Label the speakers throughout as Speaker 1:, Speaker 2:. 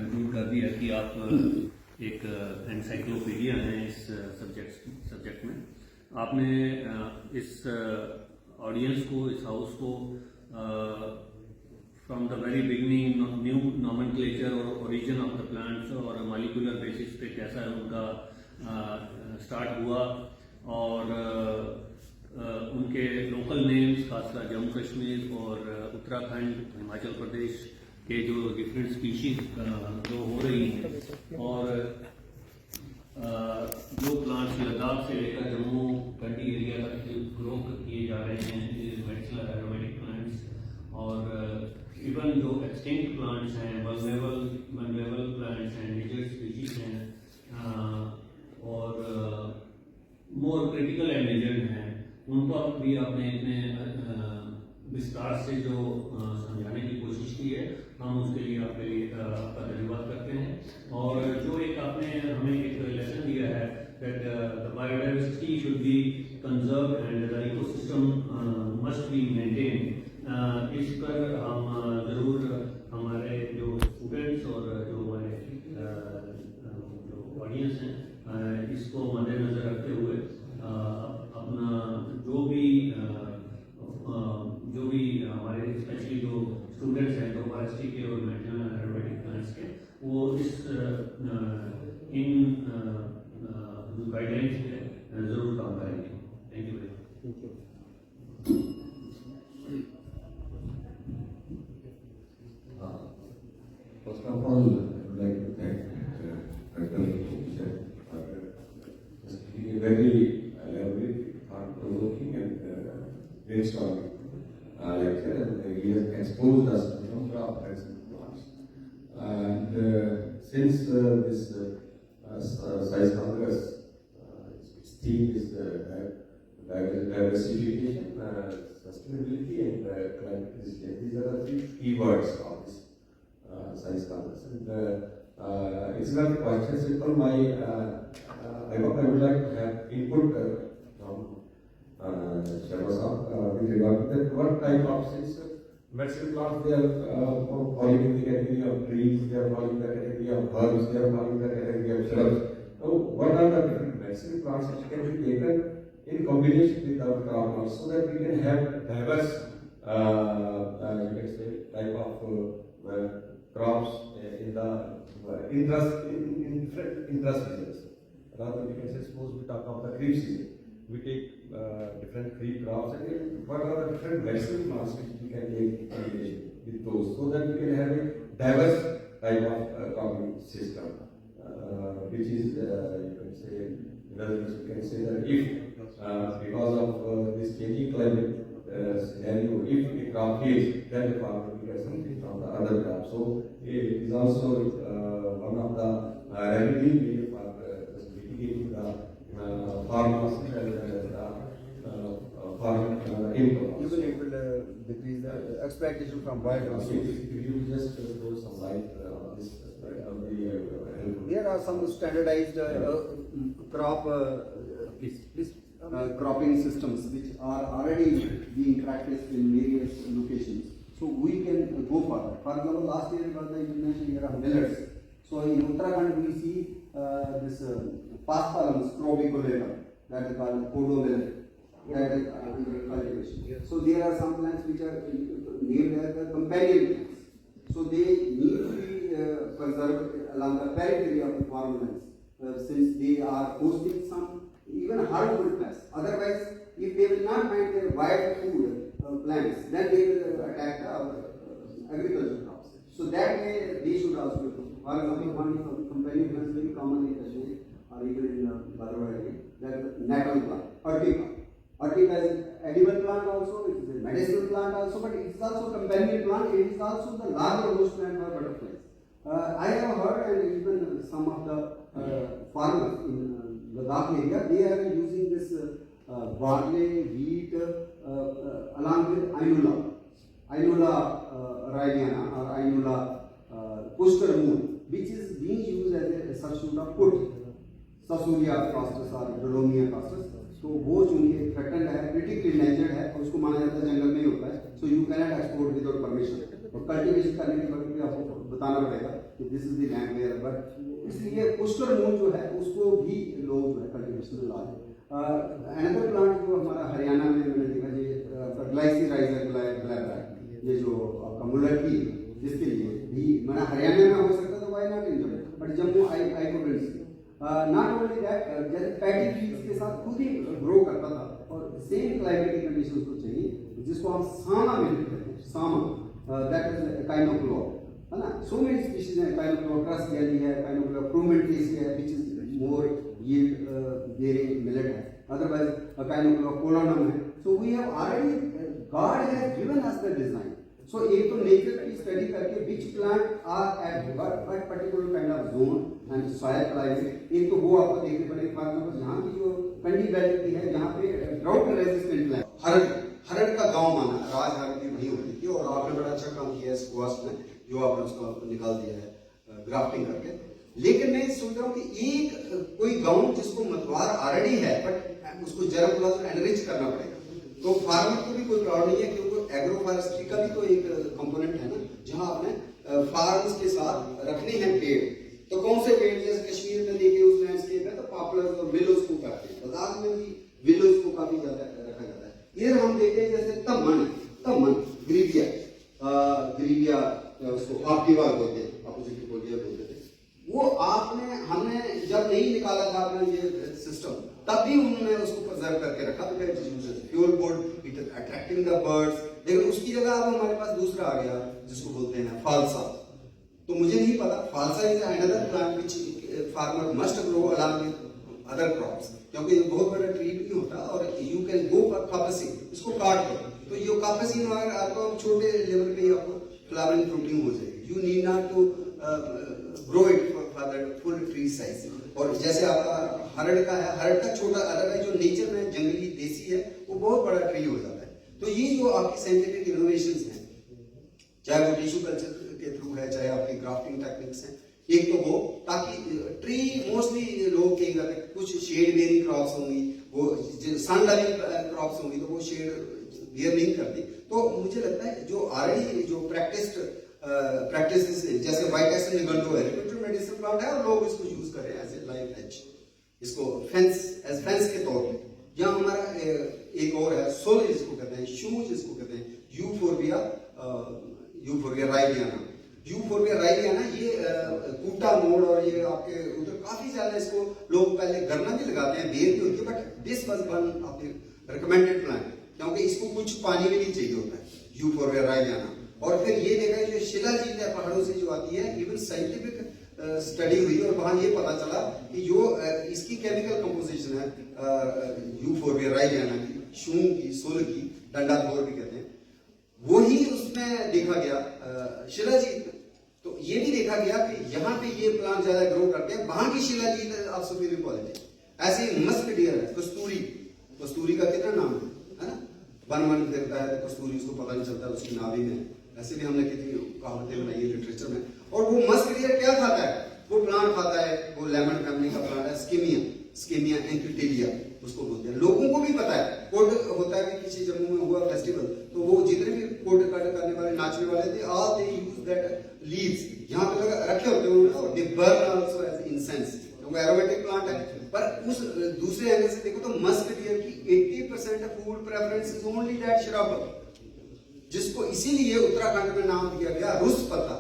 Speaker 1: Conclude कर दिया कि आप एक एनसाइक्लोपीडिया हैं इस सब्जेक्ट में। आपने इस ऑडियंस को, इस हाउस को from the very beginning new nomenclature और ओरिजिन ऑफ द प्लांट्स और मॉलिक्यूलर बेसिस पे कैसा उनका स्टार्ट हुआ और उनके लोकल नेम्स खासकर जम्मू कश्मीर और उत्तराखंड, हिमाचल प्रदेश के जो डिफरेंट स्पीशीज जो हो रही हैं और जो प्लांट्स लद्दाख से लेकर जम्मू कंडी एरिया तक ग्रो किए जा रहे हैं मेडिसिनल एरोमेटिक प्लांट्स और इवन जो एक्सटिंक्ट प्लांट्स हैं, वल्नरेबल प्लांट्स हैं, इंडिजिनस स्पीशीज हैं और मोर क्रिटिकल एंडेंजर्ड हैं, उन पर भी आपने इतने विस्तार से जो समझाने की कोशिश की है, हम उसके लिए आपका धन्यवाद करते हैं। और जो एक आपने हमें एक लेसन दिया है that the biodiversity should be conserved and the ecosystem must be maintained, इस पर हम जरूर हमारे जो स्टूडेंट्स और जो हमारे जो ऑडियंस हैं इसको मद्देनजर रखते हुए अपना जो भी हमारे स्पेशली जो स्टूडेंट्स हैं तो फॉरेस्ट्री के और मेडिसिनल एरोमेटिक प्लांट्स के वो इस इन गाइडलाइंस पे जरूर काम करेंगे। Thank you very much.
Speaker 2: First of all, I would like to thank Dr. Kishan for a very elaborate, thought-provoking and brainstorming lecture, and he has exposed us to number of excellent plants. And since this Science Congress, its theme is diversification, sustainability, and climate resilience. These are the three keywords of this Science Congress. And it's not quite simple. I would like to have input from Sharma with regard to that. What type of medicinal plants they are falling in the category of trees, they are falling in the category of herbs, they are falling in the category of shrubs. So, what are the different medicinal plants which can be taken in combination with our crop plants so that we can have diverse, you can say, type of crops in the different interest regions. Rather, we can say, suppose we talk of the kharif season, we take different kharif crops, and what are the different medicinal plants which we can take in combination with those, so that we can have a diverse type of cropping system, which is, you can say, in other words, you can say that if because of this changing climate scenario, if a crop fails, then the farmer will get something from the other crop. So it is also one of the remedy made for mitigating the farmers and the farm income.
Speaker 3: Even it will decrease the exploitation from wild.
Speaker 2: Could you just throw some light on this?
Speaker 3: There are some standardized crop cropping systems which are already being practiced in various locations. So we can go further. For example, last year was the International Year of Millets. So in Uttarakhand we see this Paspalum strobiculata, that is called Kodo millet. That is cultivation. So there are some plants which are named as the companion plants. So they need to be preserved along the periphery of the farmlands since they are hosting some even harmful plants. Otherwise, if they will not find their wild food plants, then they will attack the agricultural crops. So that way they should also be. For example, one of the companion plants very common in Kashmir or even in Bhadrad area, that is the nettle plant, Urtica. Urtica is an edible plant also, it is a medicinal plant also, but it is also a companion plant, it is also the larger host plant for butterflies. I have heard, and even some of the farmers in Ladakh area, they are using this barley, wheat along with Inula rhydiana or Inula pushkar moon, which is being used as a substitute of put, Sasuria castus or Dolomia castus. तो वो चूंकि threatened है, critically endangered है और उसको माना जाता है जंगल में ही होता है, so you cannot export without permission. और कल्टीवेशन करने के बाद भी आपको बताना पड़ेगा कि this is the land where, but इसलिए पुष्कर मूल जो है उसको भी लोग जो है कल्टीवेशन में ला रहे। अनदर प्लांट जो हमारा हरियाणा में मैंने देखा ये ग्लाइसिराइजर ये जो आपका मुलट्ठी जिसके लिए भी मैंने हरियाणा में हो सकता तो why not in but Jammu I couldn't see not only that, जैसे पैडी फील्ड्स के साथ खुद ही ग्रो करता था और सेम क्लाइमेटिक कंडीशंस को चाहिए जिसको हम सामा मिल्क कहते हैं, सामा that is kind of law है ना। सो मेनी स्पीशीज हैं, kind of law crus galli है, काइंड ऑफ लॉ फ्रूमेंटेसी है which is more yield bearing millet है, otherwise kind of law colonum है। So we have already God has given us the design. So एक तो nature की study करके which plant are at what particular kind of zone and soil climate, एक तो वो आपको देखने पड़ेगा। फॉर एग्जांपल यहाँ की जो कंडी वैली की है यहाँ पे ड्राउट रेजिस्टेंट प्लांट हरड़ का गांव माना, राज हरड़ की वही होती थी और आपने बड़ा अच्छा काम किया है स्क्वाश में जो आपने उसको निकाल दिया है ग्राफ्टिंग करके। लेकिन मैं सोच रहा हूँ कि एक कोई गांव जिसको मतवार ऑलरेडी है बट उसको जरा थोड़ा सा एनरिच करना पड़ेगा, तो फार्मर को भी कोई प्रॉब्लम नहीं है क्योंकि एग्रो फॉरेस्ट्री का भी तो एक कंपोनेंट है ना, जहां आपने फार्म्स के साथ रखने हैं पेड़। तो कौन से पेड़, जैसे कश्मीर में देखिए उस लैंडस्केप है तो पॉपुलर और विलोज को काटते हैं, लद्दाख में भी विलोज को काफी ज्यादा रखा जाता है। इधर हम देखते हैं जैसे तमन ग्रीविया उसको ऑप्टिवा बोलते हैं, अपोजिट बोलते थे वो। हमने जब नहीं निकाला था अपना ये सिस्टम तब भी उन्होंने उसको प्रिजर्व करके रखा, fuel board it attracting the birds. लेकिन उसकी जगह अब हमारे पास दूसरा आ गया जिसको बोलते हैं फालसा। तो मुझे नहीं पता, phalsa is another plant which farmer must grow along with other crops, क्योंकि ये बहुत बड़ा ट्री नहीं होता और you can go for coppicing, इसको काट दो तो ये कापसिंग वगैरह आपको छोटे लेवल पे ही आपको फ्लावरिंग फ्रूटिंग हो जाएगी। You need not to grow it for that full tree size. और जैसे आपका हरड़ का है, हरड़ का छोटा अलग है, जो नेचर में जंगली देसी है वो बहुत बड़ा ट्री हो जाता है। तो ये जो आपकी साइंटिफिक इनोवेशंस हैं, चाहे वो टिश्यू कल्चर के थ्रू है, चाहे आपकी ग्राफ्टिंग टेक्निक्स हैं, एक तो वो ताकि ट्री मोस्टली लोग क्या करते हैं, कुछ शेड बेयरिंग क्रॉप्स होंगी, वो सन लविंग क्रॉप्स होंगी तो वो शेड बेयर नहीं करती। तो मुझे लगता है जो ऑलरेडी जो प्रैक्टिसेस जैसे व्हाइट एसेंट निगंडो है, मेडिसिन प्लांट है और लोग इसको यूज करें एज ए लाइफ एज, इसको फेंस के तौर पे। यहाँ हमारा एक और है सोल जिसको कहते हैं, शू जिसको कहते हैं, यूफोर्बिया राइलियाना। यूफोर्बिया राइलियाना ये कूटा मोड़ और ये आपके उधर काफी ज्यादा इसको लोग पहले गरना भी लगाते हैं, बेर भी होती है, but this was one of the recommended plant क्योंकि इसको कुछ पानी भी नहीं चाहिए होता है, यूफोर्बिया राइलियाना। और फिर ये देखा जो शिलाजीत है पहाड़ों से जो आती है, इवन साइंटिफिक स्टडी हुई और वहां ये पता चला कि जो इसकी केमिकल कंपोजिशन है यूफोर्बिया राइलियाना की, शूम की, सोल की, डंडाधोर भी कहते हैं, वही उसमें देखा गया शिलाजीत में। तो ये भी देखा गया कि यहाँ पे ये प्लांट ज्यादा ग्रो करते हैं, वहां की शिलाजीत ऑफ सुपीरियर क्वालिटी। ऐसे ही मस्क डियर है, कस्तूरी का कितना नाम है ना, वन फिरता है कस्तूरी, उसको पता नहीं चलता उसकी नाभि में। ऐसे भी हमने कितनी कहावतें बनाई है लिटरेचर में। और वो मस्क डियर क्या खाता है, वो प्लांट खाता है, वो लेमन फैमिली का प्लांट है, स्कीमिया एंक्यूटेलिया उसको बोलते हैं। लोगों को भी पता है, कोड होता है कि किसी जम्मू में हुआ फेस्टिवल तो वो जितने भी कोड करने वाले नाचने वाले थे, all they use that leaves, यहाँ पे रखे होते हैं, they burn also as incense, वो एरोमेटिक प्लांट है। पर उस दूसरे एंगल से देखो तो मस्क डियर की 80% food preference is only that शराब, जिसको इसीलिए उत्तराखंड में नाम दिया गया रुस पत्ता,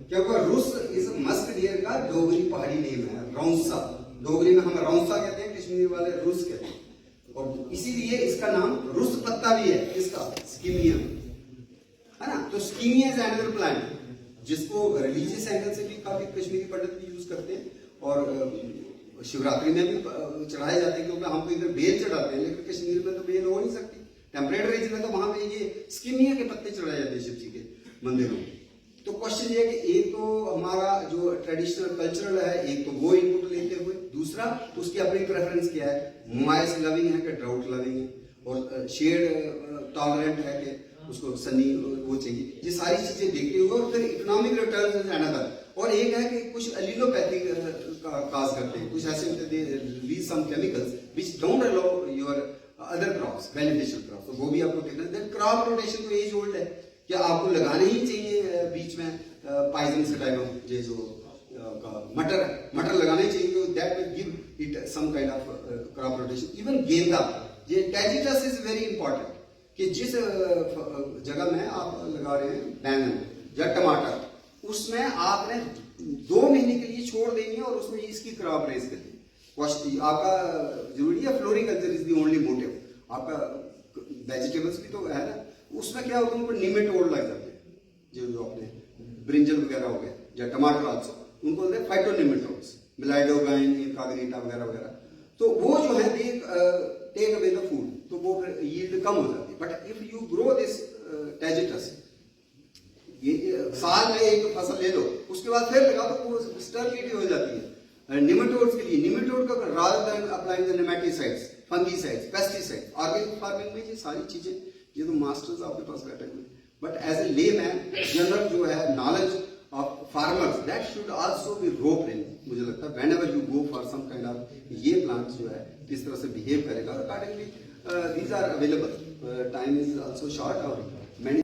Speaker 3: क्योंकि रुस इस मस्क डियर का डोगरी पहाड़ी नेम है, रौंसा। डोगरी में हम रौंसा कहते हैं, कश्मीरी वाले रुस कहते हैं, और इसीलिए इसका नाम रुस पत्ता भी है, इसका स्कीमिया है ना। तो स्कीमिया इज अनदर प्लांट जिसको रिलीजियस एंगल से भी काफी कश्मीरी पंडित भी यूज करते हैं और शिवरात्रि में भी चढ़ाए जाते हैं, क्योंकि हम तो इधर बेल चढ़ाते हैं, लेकिन कश्मीर में तो बेल हो नहीं सकती, टेम्परेट रीजन में, तो वहां पे ये स्कीमिया के पत्ते चढ़ाए जाते हैं शिव जी के मंदिरों में। तो क्वेश्चन ये है कि एक तो हमारा जो ट्रेडिशनल कल्चरल है, एक तो वो इनपुट लेते हुए, दूसरा उसकी अपनी प्रेफरेंस क्या है, मॉइस्ट लविंग है कि ड्राउट लविंग है, और शेड टॉलरेंट है कि उसको सनी वो चाहिए। ये सारी चीजें देखते हुए और फिर इकोनॉमिक रिटर्न इज अनदर। और एक है कि कुछ एलिलोपैथिक काज करते हैं, कुछ ऐसे होते हैं release some chemicals which don't allow your other crops beneficial crops, तो वो भी आपको देखना है। क्रॉप रोटेशन तो एज ओल्ड है, क्या आपको लगाने ही चाहिए बीच में पाइजन सटाइलम जो मटर लगाना ही चाहिए, that will give it some kind of crop rotation. Even गेंदा, ये टैजिटस इज वेरी इंपॉर्टेंट, कि जिस जगह में आप लगा रहे हैं बैंगन या टमाटर, उसमें आपने 2 महीने के लिए छोड़ देंगे और उसमें इसकी क्रॉप रेज करनी। आपका जरूरी है floriculture is the only motive, आपका वेजिटेबल्स भी तो है ना, उसमें क्या होता है, उनको निमेटोड लग जाते हैं, जो अपने ब्रिंजल वगैरह हो गए या टमाटर आल्सो, उनको बोलते हैं फाइटोनिमेटोड्स, मिलाइडोगाइन, काग्निटा वगैरह वगैरह। तो वो जो है they take away the food, तो वो फिर यील्ड कम हो जाती है। But if you grow this tagetes, ये साल में एक फसल ले लो, उसके बाद फिर लगा तो वो स्टेबिलिटी हो जाती है। निमेटोड्स के लिए, निमेटोड का rather than applying the nematicides, fungicides, pesticides, organic farming में ये सारी चीजें, ये तो मास्टर्स आपके पास बैठे हुए, बट एज ए ले मैन जनरल जो है knowledge of farmers, that should also be rope in. मुझे लगता है whenever you go for some kind of, ये प्लांट जो है किस तरह से बिहेव करेगा, accordingly these are available. Time is also short, or many